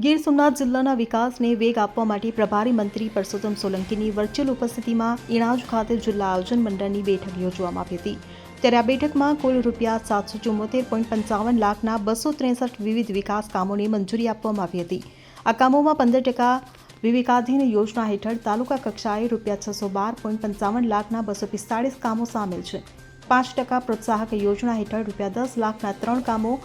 ગીર સોમનાથ જિલ્લાના વિકાસને વેગ આપવા માટે પ્રભારી મંત્રી પરસોત્તમ સોલંકીની વર્ચ્યુઅલ ઉપસ્થિતિમાં ઇણાજ ખાતે જિલ્લા આયોજન મંડળની બેઠક યોજવામાં આવી હતી। ત્યારે આ બેઠકમાં કુલ ₹774.55 લાખના 263 વિવિધ વિકાસ કામોને મંજૂરી આપવામાં આવી હતી। આ કામોમાં 15% વિવેકાધીન યોજના હેઠળ તાલુકા કક્ષાએ ₹612.55 લાખના 245 કામો સામેલ છે। 5% પ્રોત્સાહક યોજના હેઠળ ₹10 લાખના 3 કામો,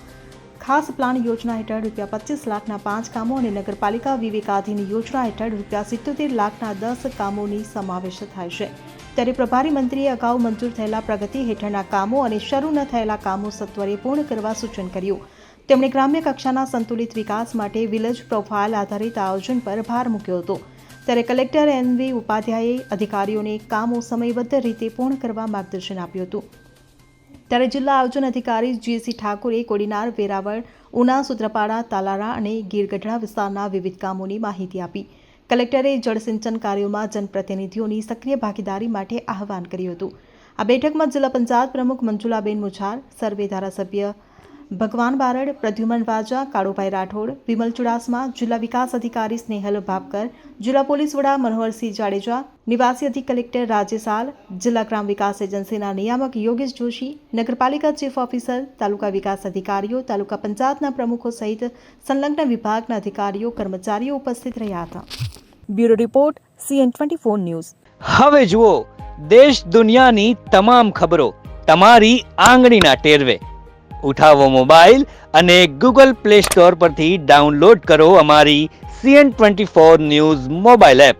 ખાસ પ્લાન યોજના હેઠળ ₹25 લાખના 5 કામો અને નગરપાલિકા વિવેકાધીન યોજના હેઠળ ₹77 લાખના 10 કામોની સમાવેશ થાય છે। ત્યારે પ્રભારી મંત્રીએ અગાઉ મંજૂર થયેલા પ્રગતિ હેઠળના કામો અને શરૂ ન થયેલા કામો સત્વરે પૂર્ણ કરવા સૂચન કર્યું। તેમણે ગ્રામ્ય કક્ષાના સંતુલિત વિકાસ માટે વિલેજ પ્રોફાઇલ આધારિત આયોજન પર ભાર મૂક્યો હતો। ત્યારે કલેક્ટર એન.વી. ઉપાધ્યાયે અધિકારીઓને કામો સમયબદ્ધ રીતે પૂર્ણ કરવા માર્ગદર્શન આપ્યું હતું। ત્યારે જિલ્લા આયોજન અધિકારી જી.સી. ઠાકુરે કોડીનાર, વેરાવળ, ઉના, સુત્રાપાડા, તાલાળા અને ગીરગઢડા વિસ્તારના વિવિધ કામોની માહિતી આપી। કલેક્ટરે જળસિંચન કાર્યોમાં જનપ્રતિનિધિઓની સક્રિય ભાગીદારી માટે આહવાન કર્યું હતું। આ બેઠકમાં જિલ્લા પંચાયત પ્રમુખ મંજુલાબેન મુછાર, સર્વે ધારાસભ્ય ભગવાન બારડ, પ્રદ્યુમન વાજા, કાળુભાઈ રાઠોડ, વિમલ ચુડાસમા, જિલ્લા વિકાસ અધિકારી સ્નેહલ ભાપકર, જિલ્લા પોલીસ વડા મનોહરસિંહ જાડેજા, નિવાસી અધિક કલેક્ટર રાજેસાલ, જિલ્લા ગ્રામ વિકાસ એજન્સીના નિયામક યોગેશ જોશી, નગરપાલિકા ચીફ ઓફિસર, તાલુકા વિકાસ અધિકારીઓ, તાલુકા પંચાયતના પ્રમુખો સહિત સંલગ્ન વિભાગના અધિકારીઓ, કર્મચારીઓ ઉપસ્થિત રહ્યા હતા। Bureau report CN24 news. હવે જુઓ દેશ દુનિયાની તમામ ખબરો તમારી આંગળીના ટેરવે। ઉઠાવો મોબાઈલ અને Google Play Store પરથી ડાઉનલોડ કરો અમારી CN24 ન્યૂઝ મોબાઈલ એપ।